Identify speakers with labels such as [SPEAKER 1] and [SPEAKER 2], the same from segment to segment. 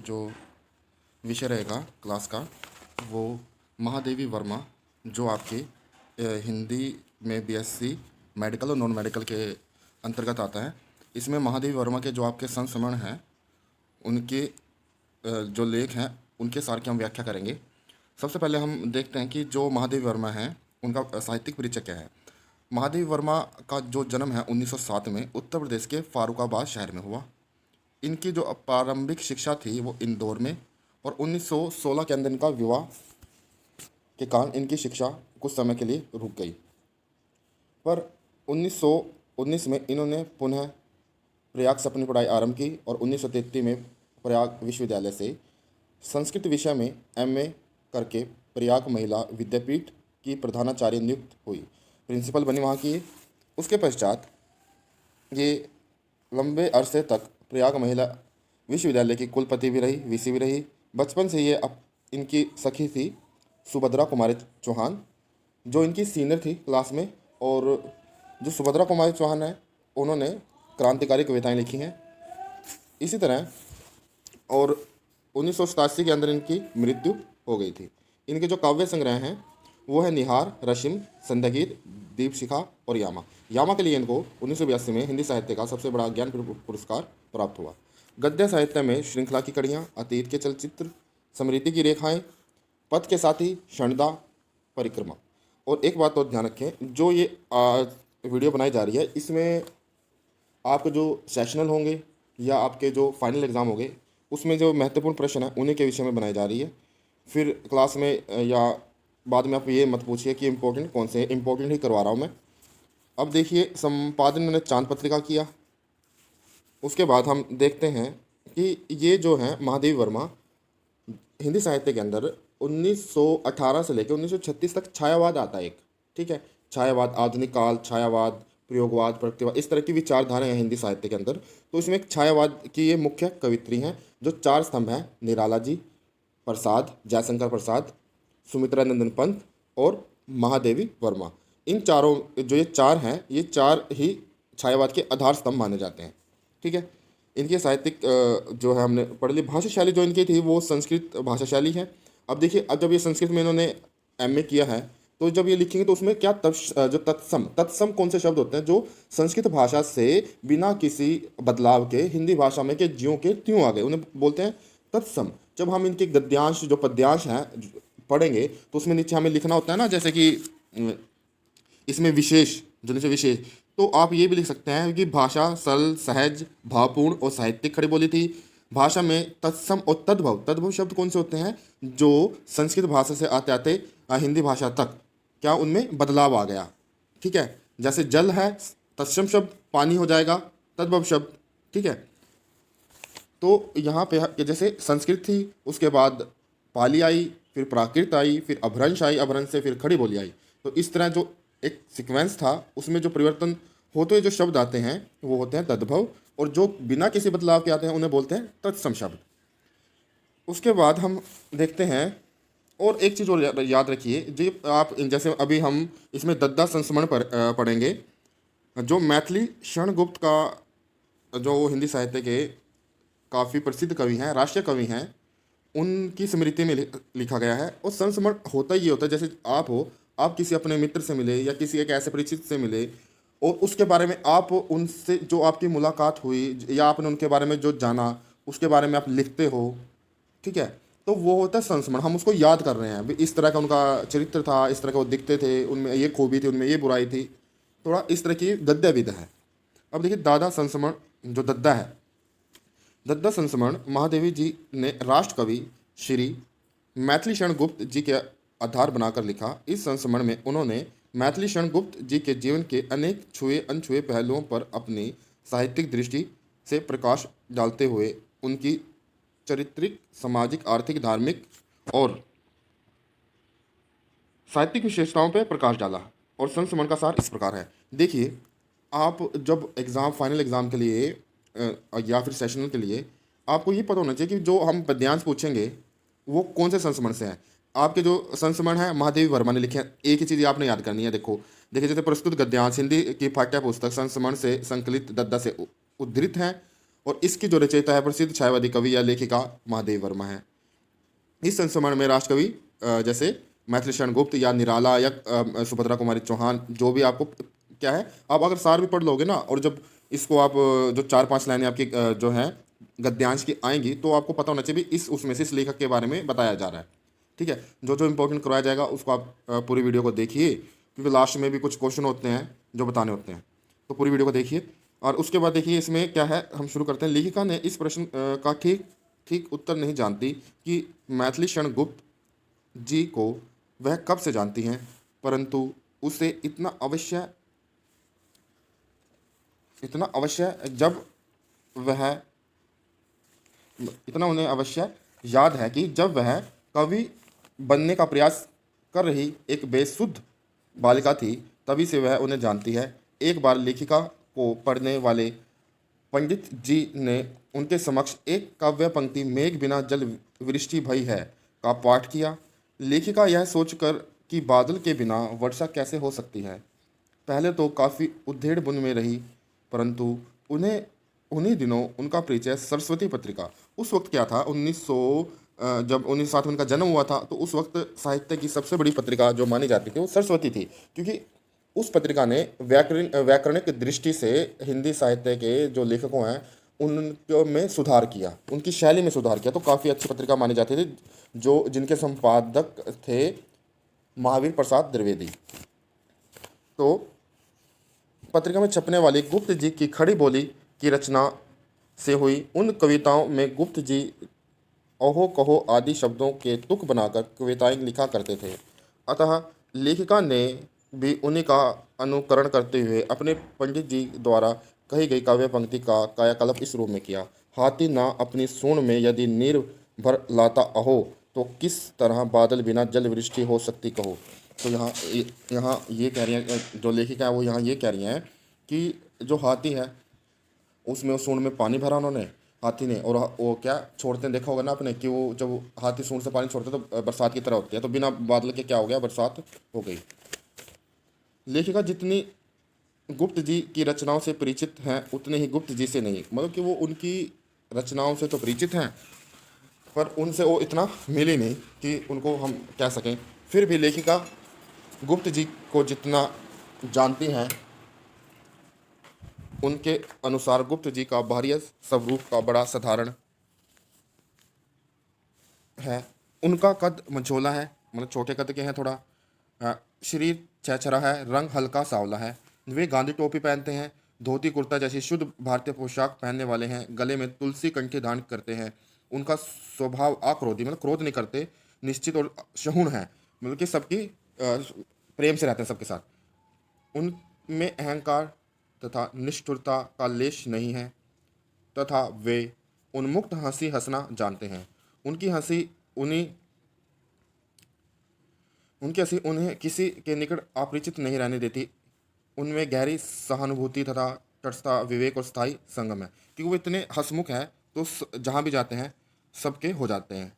[SPEAKER 1] जो विषय रहेगा क्लास का वो महादेवी वर्मा, जो आपके हिंदी में बीएससी मेडिकल और नॉन मेडिकल के अंतर्गत आता है। इसमें महादेवी वर्मा के जो आपके संस्मरण हैं उनके जो लेख हैं उनके सार की हम व्याख्या करेंगे। सबसे पहले हम देखते हैं कि जो महादेवी वर्मा हैं उनका साहित्यिक परिचय क्या है। महादेवी वर्मा का जो जन्म है 1907 में उत्तर प्रदेश के फारुखाबाद शहर में हुआ। इनकी जो प्रारंभिक शिक्षा थी वो इंदौर में, और 1916 के अंदर इनका विवाह के कारण इनकी शिक्षा कुछ समय के लिए रुक गई। पर 1919 में इन्होंने पुनः प्रयाग से अपनी पढ़ाई आरंभ की और 1933 में प्रयाग विश्वविद्यालय से संस्कृत विषय में एमए करके प्रयाग महिला विद्यापीठ की प्रधानाचार्य नियुक्त हुई, प्रिंसिपल बनी वहाँ की। उसके पश्चात ये लंबे अरसे तक प्रयाग महिला विश्वविद्यालय की कुलपति भी रही, वीसी भी रही। बचपन से ये इनकी सखी थी सुभद्रा कुमारी चौहान, जो इनकी सीनियर थी क्लास में। और जो सुभद्रा कुमारी चौहान है उन्होंने क्रांतिकारी कविताएं लिखी हैं। इसी तरह और 1987 के अंदर इनकी मृत्यु हो गई थी। इनके जो काव्य संग्रह हैं वो है निहार, रशिम, संध्यागीत, दीपशिखा और यामा। यामा के लिए इनको 1982 में हिंदी साहित्य का सबसे बड़ा ज्ञान पुरस्कार प्राप्त हुआ। गद्य साहित्य में श्रृंखला की कड़ियाँ, अतीत के चलचित्र, स्मृति की रेखाएं, पथ के साथी, क्षणदा, परिक्रमा। और एक बात और ध्यान रखें, जो ये वीडियो बनाई जा रही है इसमें आपके जो सेशनल होंगे या आपके जो फाइनल एग्ज़ाम होंगे उसमें जो महत्वपूर्ण प्रश्न है उन्हीं के विषय में बनाई जा रही है। फिर क्लास में या बाद में आप ये मत पूछिए कि इम्पोर्टेंट कौन से, इम्पोर्टेंट ही करवा रहा हूँ मैं। अब देखिए, संपादन मैंने चांद पत्रिका किया। उसके बाद हम देखते हैं कि ये जो है महादेवी वर्मा हिंदी साहित्य के अंदर 1918 से लेकर 1936 तक छायावाद आता है एक, ठीक है। छायावाद, आधुनिक काल, छायावाद, प्रयोगवाद, प्रगतिवाद, इस तरह की विचारधाराएं हैं हिंदी साहित्य के अंदर। तो इसमें एक छायावाद की ये मुख्य कवित्री हैं जो चार स्तंभ हैं: निराला जी, प्रसाद, जयशंकर प्रसाद, सुमित्रा नंदन पंत और महादेवी वर्मा। इन चारों जो ये चार हैं ये चार ही छायावाद के आधार स्तंभ माने जाते हैं, ठीक है। इनकी साहित्यिक जो है हमने पढ़ ली। भाषा शैली जो इनकी थी वो संस्कृत भाषा शैली है। अब देखिए, अब जब ये संस्कृत में इन्होंने एमए किया है तो जब ये लिखेंगे तो उसमें क्या जो तत्सम कौन से शब्द होते हैं जो संस्कृत भाषा से बिना किसी बदलाव के हिंदी भाषा में के ज्यों के त्यों आ गए, उन्हें बोलते हैं तत्सम। जब हम इनके गद्यांश जो पद्यांश हैं पढ़ेंगे तो उसमें नीचे हमें लिखना होता है ना, जैसे कि इसमें विशेष, जो नीचे विशेष, तो आप ये भी लिख सकते हैं कि भाषा सरल, सहज, भावपूर्ण और साहित्यिक खड़ी बोली थी। भाषा में तत्सम और तद्भव, तद्भव शब्द कौन से होते हैं जो संस्कृत भाषा से आते आते हिंदी भाषा तक क्या उनमें बदलाव आ गया, ठीक है। जैसे जल है, तत्सम शब्द पानी हो जाएगा, तद्भव शब्द, ठीक है। तो यहाँ पे जैसे संस्कृत थी, उसके बाद पाली आई, फिर प्राकृत आई, फिर अपभ्रंश आई, अपभ्रंश से फिर खड़ी बोली आई। तो इस तरह जो एक सीक्वेंस था उसमें जो परिवर्तन होते हुए जो शब्द आते हैं वो होते हैं तद्भव, और जो बिना किसी बदलाव के आते हैं उन्हें बोलते हैं तत्सम शब्द। उसके बाद हम देखते हैं, और एक चीज़ और याद रखिए जी, आप जैसे अभी हम इसमें दद्दा संस्मरण पर पढ़ेंगे। जो मैथिली शरण गुप्त का जो हिंदी साहित्य के काफ़ी प्रसिद्ध कवि हैं, राष्ट्रीय कवि हैं, उनकी स्मृति में लिखा गया है। और संस्मरण होता ही होता है, जैसे आप हो, आप किसी अपने मित्र से मिले या किसी एक ऐसे परिचित से मिले और उसके बारे में आप उनसे जो आपकी मुलाकात हुई या आपने उनके बारे में जो जाना उसके बारे में आप लिखते हो, ठीक है। तो वो होता है संस्मरण। हम उसको याद कर रहे हैं, इस तरह का उनका चरित्र था, इस तरह का वो दिखते थे, उनमें ये खूबी थी, उनमें ये बुराई थी, थोड़ा इस तरह की गद्य विधा है। अब देखिए, दादा संस्मरण जो दद्दा है, दद्दा संस्मरण महादेवी जी ने राष्ट्र कवि श्री मैथिली शरण गुप्त जी के आधार बनाकर लिखा। इस संस्मरण में उन्होंने मैथिली शरण गुप्त जी के जीवन के अनेक छुए अनछुए पहलुओं पर अपनी साहित्यिक दृष्टि से प्रकाश डालते हुए उनकी चारित्रिक, सामाजिक, आर्थिक, धार्मिक और साहित्यिक विशेषताओं पर प्रकाश डाला। और संस्मरण का सार इस प्रकार है। देखिए, आप जब एग्ज़ाम, फाइनल एग्ज़ाम के लिए या फिर सेशनल के लिए आपको ये पता होना चाहिए कि जो हम पद्यांश पूछेंगे वो कौन से संस्मरण से हैं। आपके जो संस्मरण है महादेवी वर्मा ने लिखे हैं, एक ही चीज़ आपने याद करनी है। देखिए जैसे प्रस्तुत गद्यांश हिंदी की पाठ्य पुस्तक संस्मरण से संकलित दद्दा से उद्धृत हैं और इसकी जो रचयिता है प्रसिद्ध छायावादी कवि या लेखिका महादेवी वर्मा है। इस संस्मरण में राष्ट्रकवि जैसे मैथिली शरण गुप्त या निराला या सुभद्रा कुमारी चौहान, जो भी आपको क्या है, आप अगर सार भी पढ़ लोगे ना, और जब इसको आप जो 4-5 लाइनें आपकी जो है गद्यांश की आएंगी, तो आपको पता होना चाहिए भी इस उसमें से इस लेखक के बारे में बताया जा रहा है। ठीक है, जो जो इंपॉर्टेंट करवाया जाएगा उसको आप पूरी वीडियो को देखिए, क्योंकि लास्ट में भी कुछ क्वेश्चन होते हैं जो बताने होते हैं, तो पूरी वीडियो को देखिए। और उसके बाद देखिए इसमें क्या है, हम शुरू करते हैं। लेखिका ने इस प्रश्न का ठीक ठीक उत्तर नहीं जानती कि मैथिली शरण गुप्त जी को वह कब से जानती हैं, परंतु उसे इतना अवश्य जब वह इतना उन्हें अवश्य याद है कि जब वह कवि बनने का प्रयास कर रही एक बेसुध बालिका थी, तभी से वह उन्हें जानती है। एक बार लेखिका को पढ़ने वाले पंडित जी ने उनके समक्ष एक काव्य पंक्ति मेघ बिना जल वृष्टि भई है का पाठ किया। लेखिका यह सोचकर कि बादल के बिना वर्षा कैसे हो सकती है, पहले तो काफ़ी उद्धेड़ बुन में रही, परंतु उन्हें उन्हीं दिनों उनका परिचय सरस्वती पत्रिका, उस वक्त क्या था 1900 जब 1907 में उनका जन्म हुआ था, तो उस वक्त साहित्य की सबसे बड़ी पत्रिका जो मानी जाती थी वो सरस्वती थी, क्योंकि उस पत्रिका ने व्याकरणिक दृष्टि से हिंदी साहित्य के जो लेखकों हैं उनको में सुधार किया, उनकी शैली में सुधार किया, तो काफ़ी अच्छी पत्रिका मानी जाती थी, जो जिनके संपादक थे महावीर प्रसाद द्विवेदी। तो पत्रिका में छपने वाली गुप्त जी की खड़ी बोली की रचना से हुई उन कविताओं में गुप्त जी ओहो कहो आदि शब्दों के तुक बनाकर कविताएं लिखा करते थे, अतः लेखिका ने भी उन्हीं का अनुकरण करते हुए अपने पंडित जी द्वारा कही गई काव्य पंक्ति का कायाकल्प इस रूप में किया। हाथी ना अपनी सूंड में यदि नीर भर लाता अहो, तो किस तरह बादल बिना जल वृष्टि हो सकती कहो। तो यहाँ ये कह रही हैं जो लेखिका है, वो यहाँ ये कह रही हैं कि जो हाथी है उसमें उस सूंड में पानी भरा उन्होंने, हाथी ने, और वो क्या छोड़ते हैं, देखा होगा ना आपने कि वो जब हाथी सूंड से पानी छोड़ते हैं तो बरसात की तरह होती है, तो बिना बादल के क्या हो गया, बरसात हो गई। लेखिका जितनी गुप्त जी की रचनाओं से परिचित हैं उतने ही गुप्त जी से नहीं, मतलब कि वो उनकी रचनाओं से तो परिचित हैं पर उनसे वो इतना मिली नहीं कि उनको हम कह सकें। फिर भी लेखिका गुप्त जी को जितना जानती हैं, उनके अनुसार गुप्त जी का बाह्य स्वरूप का बड़ा साधारण है। उनका कद मंझोला है, मतलब छोटे कद के हैं थोड़ा, शरीर छरछरा है, रंग हल्का सांवला है। वे गांधी टोपी पहनते हैं, धोती कुर्ता जैसी शुद्ध भारतीय पोशाक पहनने वाले हैं, गले में तुलसी कंठी धारण करते हैं। उनका स्वभाव अक्रोधी, मतलब क्रोध नहीं करते, निश्चित और सहुण है, मतलब कि सबकी प्रेम से रहते हैं सबके साथ। उनमें अहंकार तथा निष्ठुरता का लेश नहीं है, तथा वे उन्मुक्त हंसी हंसना जानते हैं। उनकी हंसी उन्हीं उनकी हंसी उन्हें किसी के निकट अपरिचित नहीं रहने देती। उनमें गहरी सहानुभूति तथा तटस्था, विवेक और स्थायी संगम है, क्योंकि वो इतने हंसमुख हैं तो जहाँ भी जाते हैं सबके हो जाते हैं।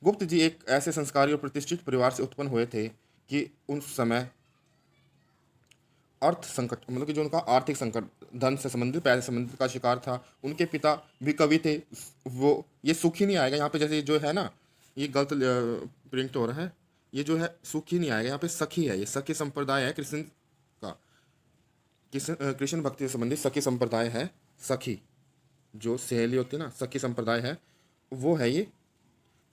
[SPEAKER 1] गुप्त जी एक ऐसे संस्कारी और प्रतिष्ठित परिवार से उत्पन्न हुए थे कि उस समय अर्थ संकट, मतलब कि जो उनका आर्थिक संकट, धन से संबंधित, पैसे से संबंधित का शिकार था। उनके पिता भी कवि थे। वो ये सुख ही नहीं आएगा यहाँ पे, जैसे जो है ना, ये गलत प्रिंट हो रहा है, ये जो है सुख ही नहीं आएगा, यहाँ पे सखी है, ये सखी संप्रदाय है कृष्ण का, कृष्ण भक्ति से संबंधित सखी संप्रदाय है। सखी जो सहेली होती है ना, सखी संप्रदाय है वो है ये।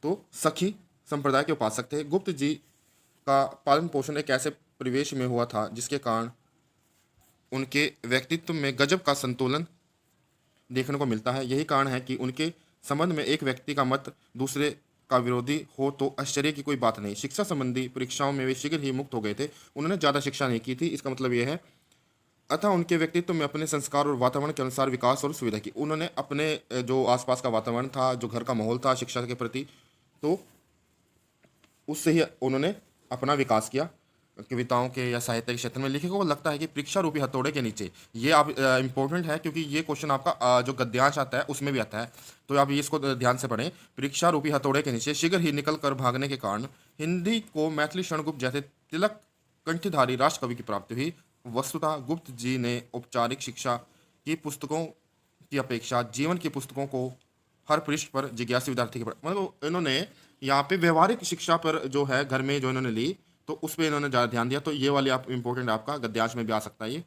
[SPEAKER 1] तो सखी संप्रदाय के उपासक थे। गुप्त जी का पालन पोषण एक ऐसे परिवेश में हुआ था जिसके कारण उनके व्यक्तित्व में गजब का संतुलन देखने को मिलता है। यही कारण है कि उनके संबंध में एक व्यक्ति का मत दूसरे का विरोधी हो तो आश्चर्य की कोई बात नहीं। शिक्षा संबंधी परीक्षाओं में वे शीघ्र ही मुक्त हो गए थे, उन्होंने ज़्यादा शिक्षा नहीं की थी, इसका मतलब यह है। अतः उनके व्यक्तित्व में अपने संस्कार और वातावरण के अनुसार विकास और सुविधा की। उन्होंने अपने जो आसपास का वातावरण था, जो घर का माहौल था शिक्षा के प्रति, तो उससे ही उन्होंने अपना विकास किया। कविताओं के या साहित्य के क्षेत्र में लेखकों को लगता है कि परीक्षा रूपी हथौड़े के नीचे, ये आप इम्पोर्टेंट है क्योंकि ये क्वेश्चन आपका जो गद्यांश आता है उसमें भी आता है, तो आप ये इसको ध्यान से पढ़ें। परीक्षा रूपी हथौड़े के नीचे शीघ्र ही निकल कर भागने के कारण हिंदी को मैथिली शरणगुप्त जैसे तिलक कंठधारी राष्ट्रकवि की प्राप्ति हुई। वस्तुतः गुप्त जी ने औपचारिक शिक्षा की पुस्तकों की अपेक्षा जीवन की पुस्तकों को हर पृष्ठ पर जिज्ञासु विद्यार्थी के मतलब इन्होंने यहाँ पे व्यवहारिक शिक्षा पर जो है घर में जो इन्होंने ली, तो उस पर इन्होंने ज़्यादा ध्यान दिया। तो ये वाली आप इंपॉर्टेंट आपका गद्यांश में भी आ सकता है ये,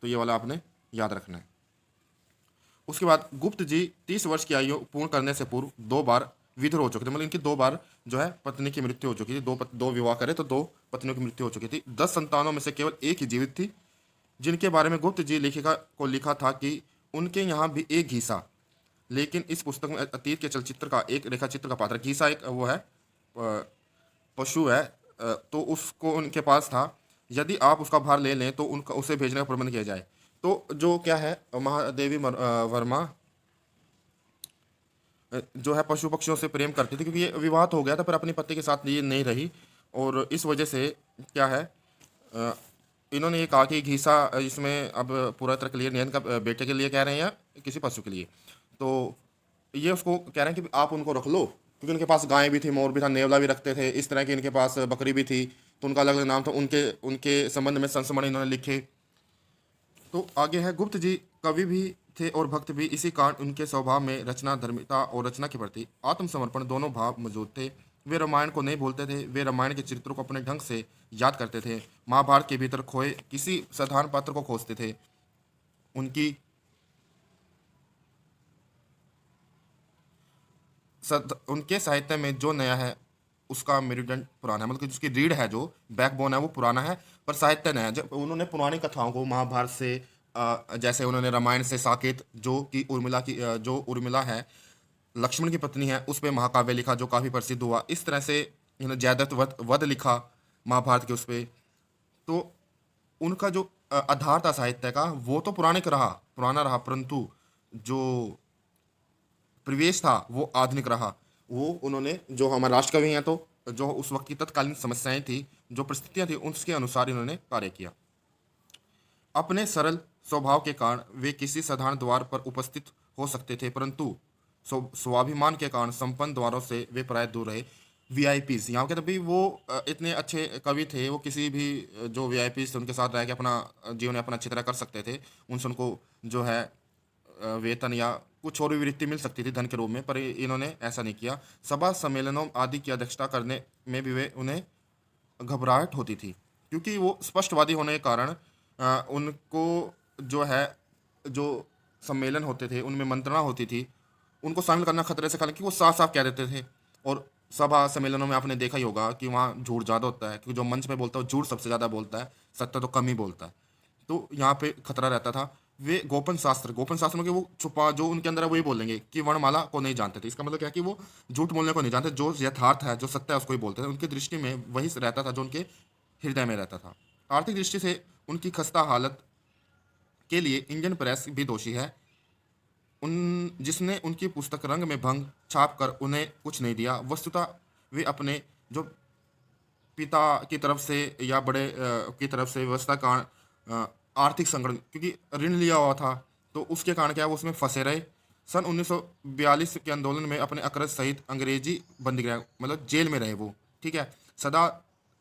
[SPEAKER 1] तो ये वाला आपने याद रखना है। उसके बाद गुप्त जी 30 वर्ष की आयु पूर्ण करने से पूर्व 2 बार विधुर हो चुके थे, मतलब इनकी 2 बार जो है पत्नी की मृत्यु हो चुकी थी। दो विवाह करे तो 2 पत्नियों की मृत्यु हो चुकी थी। 10 संतानों में से केवल एक ही जीवित थी, जिनके बारे में गुप्त जी लेखिका को लिखा था कि उनके यहाँ भी एक घीसा। लेकिन इस पुस्तक में अतीत के चलचित्र का एक रेखा चित्र का पात्र घीसा एक वो है पशु है, तो उसको उनके पास था। यदि आप उसका भार ले लें तो उनका उसे भेजने का प्रबंध किया जाए। तो जो क्या है महादेवी वर्मा जो है पशु पक्षियों से प्रेम करती थी, क्योंकि ये विवाह तो हो गया था पर अपनी पति के साथ ये नहीं रही, और इस वजह से क्या है अ, इन्होंने ये कहा कि घीसा इसमें अब पूरा तरह क्लियर नहीं है, इनका बेटे के लिए कह रहे हैं या किसी पशु के लिए। तो ये उसको कह रहे हैं कि आप उनको रख लो, क्योंकि उनके पास गाय भी थी, मोर भी था, नेवला भी रखते थे, इस तरह की इनके पास बकरी भी थी, तो उनका अलग अलग नाम था। उनके उनके संबंध में संस्मरण इन्होंने लिखे। तो आगे है गुप्त जी कवि भी थे और भक्त भी, इसी कारण उनके स्वभाव में रचना धर्मिता और रचना के प्रति आत्मसमर्पण दोनों भाव मौजूद थे। वे रामायण को नहीं भूलते थे, वे रामायण के चरित्रों को अपने ढंग से याद करते थे, महाभारत के भीतर खोए किसी साधारण पात्र को खोजते थे। उनकी उनके साहित्य में जो नया है उसका मेरुदंड पुराना है, मतलब कि जिसकी रीढ़ है, जो बैकबोन है वो पुराना है, पर साहित्य नया है। जब उन्होंने पुरानी कथाओं को महाभारत से जैसे उन्होंने रामायण से साकेत जो कि उर्मिला की जो उर्मिला है लक्ष्मण की पत्नी है, उस पर महाकाव्य लिखा जो काफ़ी प्रसिद्ध हुआ। इस तरह से इन्होंने जयद्रथ वध लिखा महाभारत के उस पर। तो उनका जो आधार था साहित्य का वो तो पुराना रहा, परंतु जो परिवेश था वो आधुनिक रहा। वो उन्होंने जो हमारे राष्ट्रकवि हैं, तो जो उस वक्त की तत्कालीन समस्याएं थी, जो परिस्थितियां थी, उसके अनुसार इन्होंने कार्य किया। अपने सरल स्वभाव के कारण वे किसी साधारण द्वार पर उपस्थित हो सकते थे, परंतु स्वाभिमान के कारण संपन्न द्वारों से वे प्राय दूर रहे। वीआईपीज यहाँ के तभी वो इतने अच्छे कवि थे, वो किसी भी जो वीआईपीज थे उनके साथ रह के अपना जीवन यापन अच्छी तरह कर सकते थे। उनसे उनको जो है वेतन या कुछ और भी वृत्ति मिल सकती थी धन के रूप में, पर इन्होंने ऐसा नहीं किया। सभा सम्मेलनों आदि की अध्यक्षता करने में भी वे उन्हें घबराहट होती थी, क्योंकि वो स्पष्टवादी होने के कारण उनको जो है जो सम्मेलन होते थे उनमें मंत्रणा होती थी, उनको शामिल करना खतरे से, हालांकि वो साफ साफ कह देते थे। और सभा सम्मेलनों में आपने देखा ही होगा कि वहाँ झूठ ज़्यादा होता है, क्योंकि जो मंच पे बोलता है वो झूठ सबसे ज़्यादा बोलता है, सत्य तो कम ही बोलता है। तो यहाँ पे खतरा रहता था। वे गोपन शास्त्र में कि वो छुपा जो उनके अंदर है वही बोलेंगे, कि वर्णमाला को नहीं जानते थे। इसका मतलब क्या है कि वो झूठ बोलने को नहीं जानते, जो यथार्थ है जो सत्य है उसको ही बोलते थे। उनकी दृष्टि में वही रहता था जो उनके हृदय में रहता था। आर्थिक दृष्टि से उनकी खस्ता हालत के लिए इंडियन प्रेस भी दोषी है, उन जिसने उनकी पुस्तक रंग में भंग छाप कर उन्हें कुछ नहीं दिया। वस्तुतः वे अपने जो पिता की तरफ से या बड़े की तरफ से व्यवस्था का आर्थिक संकट, क्योंकि ऋण लिया हुआ था, तो उसके कारण क्या है वो उसमें फंसे रहे। सन 1942 के आंदोलन में अपने अकरज सहित अंग्रेजी बंदीगृह मतलब जेल में रहे वो, ठीक है। सदा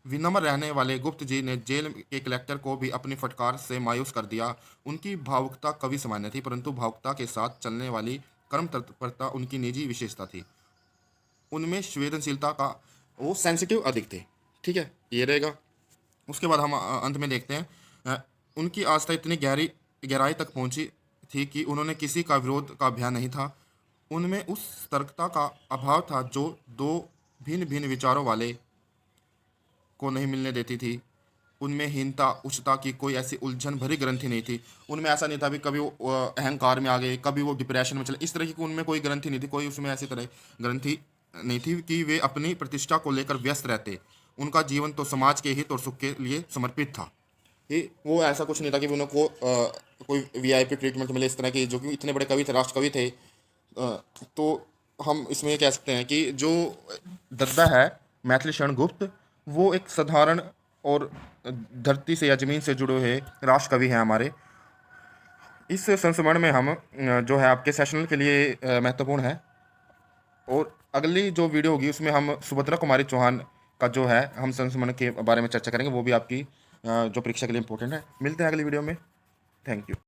[SPEAKER 1] विनम्र रहने वाले गुप्त जी ने जेल के कलेक्टर को भी अपनी फटकार से मायूस कर दिया। उनकी भावुकता कवि सामान्य थी, परंतु भावुकता के साथ चलने वाली कर्म तत्परता उनकी निजी विशेषता थी। उनमें संवेदनशीलता का वो सेंसिटिव अधिक थे, ठीक है, ये रहेगा। उसके बाद हम अंत में देखते हैं उनकी आस्था इतनी गहराई तक पहुंची थी कि उन्होंने किसी का विरोध का अभियान नहीं था। उनमें उस तर्कता का अभाव था जो दो भिन्न भिन्न विचारों वाले को नहीं मिलने देती थी। उनमें हीनता उच्चता की कोई ऐसी उलझन भरी ग्रंथि नहीं थी। उनमें ऐसा नहीं था भी कभी वो अहंकार में आ गए, कभी वो डिप्रेशन में चले, इस तरह की उनमें कोई ग्रंथि नहीं थी, कोई उसमें ऐसी तरह ग्रंथि नहीं थी कि वे अपनी प्रतिष्ठा को लेकर व्यस्त रहते। उनका जीवन तो समाज के हित और सुख के लिए समर्पित था। ये वो ऐसा कुछ नहीं था कि उनको कोई वीआईपी ट्रीटमेंट मिले इस तरह की, जो कि इतने बड़े कवि थे, राष्ट्र कवि थे। तो हम इसमें ये कह सकते हैं कि जो दद्दा है मैथिली शरण गुप्त, वो एक साधारण और धरती से या ज़मीन से जुड़े हुए राष्ट्र कवि हैं हमारे। इस संस्मरण में हम जो है आपके सेशनल के लिए महत्वपूर्ण है। और अगली जो वीडियो होगी उसमें हम सुभद्रा कुमारी चौहान का जो है हम संस्मरण के बारे में चर्चा करेंगे, वो भी आपकी जो परीक्षा के लिए इंपॉर्टेंट है। मिलते हैं अगली वीडियो में। Thank you.